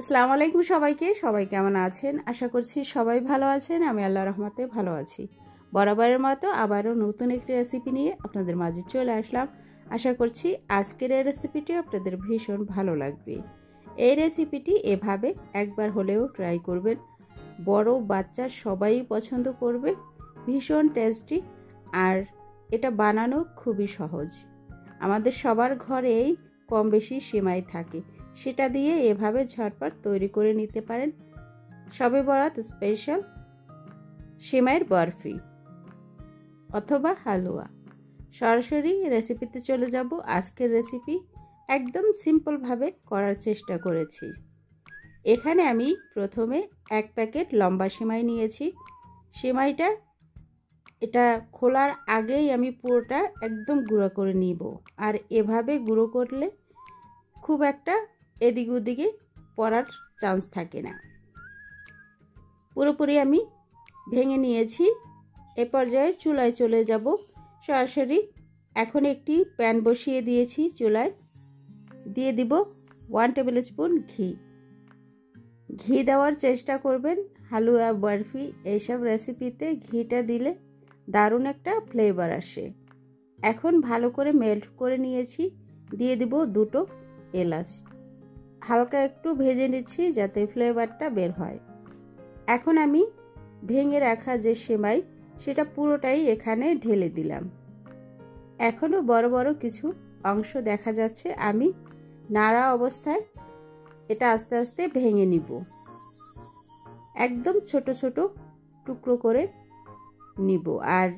আসসালামু আলাইকুম সবাইকে। সবাই কেমন আছেন? আশা করছি সবাই ভালো আছেন। আমি আল্লাহর রহমতে ভালো আছি। বরাবরের মতো আবারও নতুন একটি রেসিপি নিয়ে আপনাদের মাঝে চলে আসলাম। আশা করছি আজকের এই রেসিপিটি আপনাদের ভীষণ ভালো লাগবে। এই রেসিপিটি এভাবে একবার হলেও ট্রাই করবেন। বড় বাচ্চা সবাই পছন্দ করবে। ভীষণ টেস্টি আর এটা বানানো খুবই সহজ। আমাদের সবার ঘরেই কম বেশি সেমাই থাকে, সেটা দিয়ে এভাবে ঝটপট তৈরি করে নিতে পারেন শবে বরাত স্পেশাল সেমাইয়ের বরফি অথবা হালুয়া। সরাসরি রেসিপিতে চলে যাব। আজকের রেসিপি একদম সিম্পলভাবে করার চেষ্টা করেছি। এখানে আমি প্রথমে 1 প্যাকেট লম্বা সেমাই নিয়েছি। সেমাইটা এটা খোলার আগেই আমি পুরোটা একদম গুঁড়ো করে নিব। আর এভাবে গুঁড়ো করলে খুব একটা এদিক ওদিকে পড়ার চান্স থাকে না। পুরোপুরি আমি ভেঙে নিয়েছি। এ পর্যায়ে চুলায় চলে যাব সরাসরি। এখন একটি প্যান বসিয়ে দিয়েছি চুলায়। দিয়ে দিব 1 টেবিল স্পুন ঘি। ঘি দেওয়ার চেষ্টা করবেন। হালুয়া বরফি এইসব রেসিপিতে ঘিটা দিলে দারুণ একটা ফ্লেভার আসে। এখন ভালো করে মেল্ট করে নিয়েছি। দিয়ে দিব 2টো এলাচ। হালকা একটু ভেজে নিচ্ছি যাতে ফ্লেভারটা বের হয়। এখন আমি ভেঙে রাখা যে সেমাই সেটা পুরোটাই এখানে ঢেলে দিলাম। এখনও বড় বড় কিছু অংশ দেখা যাচ্ছে। আমি নাড়া অবস্থায় এটা আস্তে আস্তে ভেঙে নিব। একদম ছোট ছোট টুকরো করে নিব। আর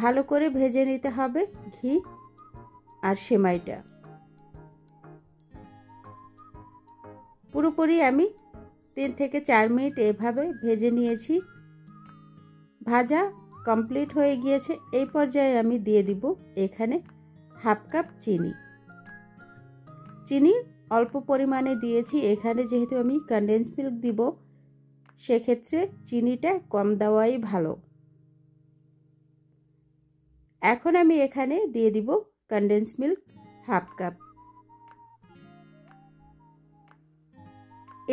ভালো করে ভেজে নিতে হবে ঘি আর সেমাইটা। পুরোপুরি আমি 3 থেকে 4 মিনিট এভাবে ভেজে নিয়েছি। ভাজা কমপ্লিট হয়ে গিয়েছে। এই পর্যায়ে আমি দিয়ে দিব এখানে 1/2 কাপ চিনি। চিনি অল্প পরিমাণে দিয়েছি। এখানে যেহেতু আমি কনডেন্স মিল্ক দিব, সেক্ষেত্রে চিনিটা কম দেওয়াই ভালো। এখন আমি এখানে দিয়ে দিব কনডেন্স মিল্ক 1/2 কাপ।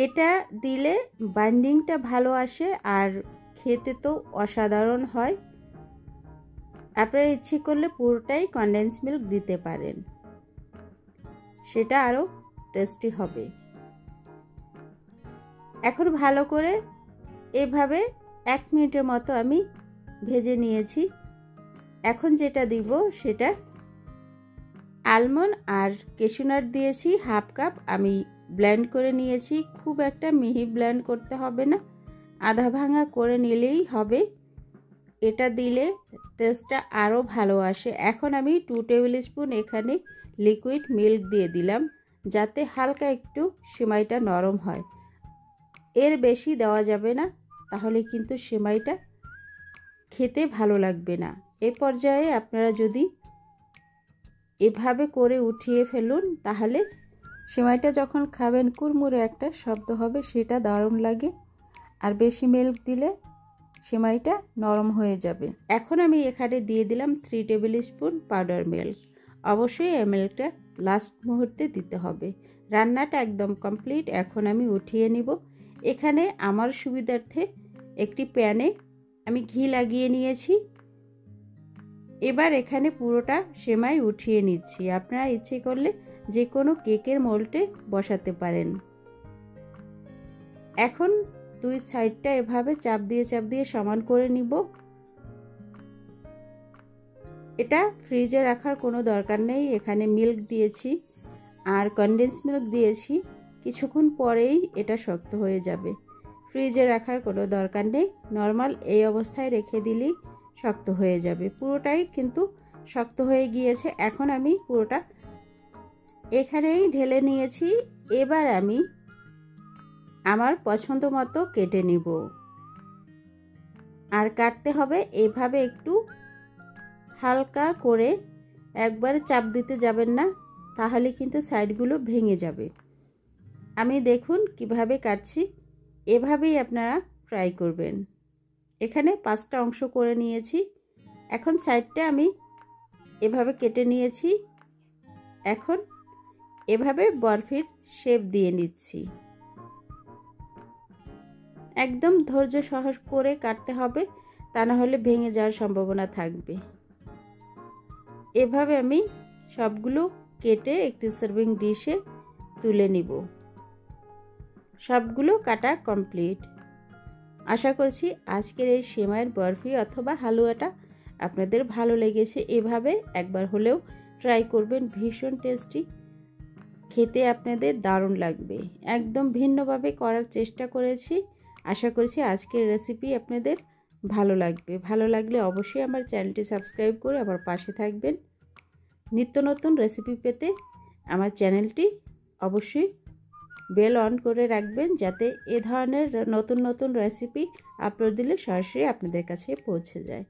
এটা দিলে বাইন্ডিংটা ভালো আসে আর খেতে তো অসাধারণ হয়। আপনারা ইচ্ছে করলে পুরোটাই কনডেন্স মিল্ক দিতে পারেন, সেটা আরও টেস্টি হবে। এখন ভালো করে এভাবে 1 মিনিটের মতো আমি ভেজে নিয়েছি। এখন যেটা দিব সেটা আলমন্ড আর ক্যাশু নাট দিয়েছি 1/2 কাপ। আমি ব্লেন্ড করে নিয়েছি। খুব একটা মিহি ব্লেন্ড করতে হবে না, আধা ভাঙা করে নিলেই হবে। এটা দিলে টেস্টটা আরও ভালো আসে। এখন আমি 2 টেবিল স্পুন এখানে লিকুইড মিল্ক দিয়ে দিলাম যাতে হালকা একটু সেমাইটা নরম হয়। এর বেশি দেওয়া যাবে না, তাহলে কিন্তু সেমাইটা খেতে ভালো লাগবে না। এ পর্যায়ে আপনারা যদি এভাবে করে উঠিয়ে ফেলুন, তাহলে সেমাইটা যখন খাবেন কুড়মুড়ে একটা শব্দ হবে, সেটা দারুণ লাগে। আর বেশি মিল্ক দিলে সেমাইটা নরম হয়ে যাবে। এখন আমি এখানে দিয়ে দিলাম 3 টেবিল স্পুন পাউডার মিল্ক। অবশ্যই এই মিল্কটা লাস্ট মুহূর্তে দিতে হবে। রান্নাটা একদম কমপ্লিট। এখন আমি উঠিয়ে নিব। এখানে আমার সুবিধার্থে একটি প্যানে আমি ঘি লাগিয়ে নিয়েছি। এবার এখানে পুরোটা সেমাই উঠিয়ে নিচ্ছি। আপনারা ইচ্ছে করলে যে কোনো কেকের মোল্ডে বসাতে পারেন। এখন 2 সাইডটা এভাবে চাপ দিয়ে সমান করে নিব। এটা ফ্রিজে রাখার কোনো দরকার নেই। এখানে মিল্ক দিয়েছি আর কনডেন্স মিল্ক দিয়েছি, কিছুক্ষণ পরেই এটা শক্ত হয়ে যাবে। ফ্রিজে রাখার কোনো দরকার নেই, নর্মাল এই অবস্থায় রেখে দিলেই শক্ত হয়ে যাবে। পুরোটাই কিন্তু শক্ত হয়ে গিয়েছে। এখন আমি পুরোটা এখানেই ঢেলে নিয়েছি। এবার আমি আমার পছন্দ মতো কেটে নিব। আর কাটতে হবে এভাবে একটু হালকা করে, একবারে চাপ দিতে যাবেন না, তাহলে কিন্তু সাইডগুলো ভেঙে যাবে। আমি দেখুন কিভাবে কাটছি, এভাবেই আপনারা ট্রাই করবেন। এখানে 5টা অংশ করে নিয়েছি। এখন সাইডটা আমি এভাবে কেটে নিয়েছি। এখন এভাবে বরফির শেপ দিয়ে নিচ্ছি। একদম ধৈর্য সহজ করে কাটতে হবে, তা না হলে ভেঙে যাওয়ার সম্ভাবনা থাকবে। এভাবে আমি সবগুলো কেটে একটি সার্ভিং ডিশে তুলে নিব। সবগুলো কাটা কমপ্লিট। আশা করছি আজকের এই সেমাইয়ের বরফি অথবা হালুয়াটা আপনাদের ভালো লেগেছে। এভাবে একবার হলেও ট্রাই করবেন, ভীষণ টেস্টি, খেতে আপনাদের দারুণ লাগবে। একদম ভিন্নভাবে করার চেষ্টা করেছি। আশা করছি আজকের রেসিপি আপনাদের ভালো লাগবে। ভালো লাগলে অবশ্যই আমার চ্যানেলটি সাবস্ক্রাইব করে আমার পাশে থাকবেন। নিত্য নতুন রেসিপি পেতে আমার চ্যানেলটি অবশ্যই বেল অন করে রাখবেন, যাতে এ ধরনের নতুন নতুন রেসিপি আপলোড দিলে সরাসরি আপনাদের কাছে পৌঁছে যায়।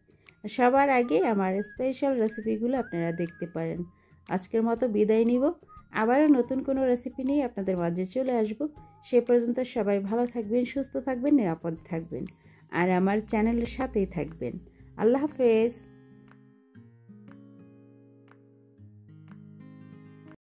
সবার আগে আমার স্পেশাল রেসিপিগুলো আপনারা দেখতে পারেন। আজকের মতো বিদায় নিব। আবারও নতুন কোনো রেসিপি নিয়ে আপনাদের মাঝে চলে আসব। সে পর্যন্ত সবাই ভালো থাকবেন, সুস্থ থাকবেন, নিরাপদ থাকবেন আর আমার চ্যানেলের সাথেই থাকবেন। আল্লাহ হাফেজ।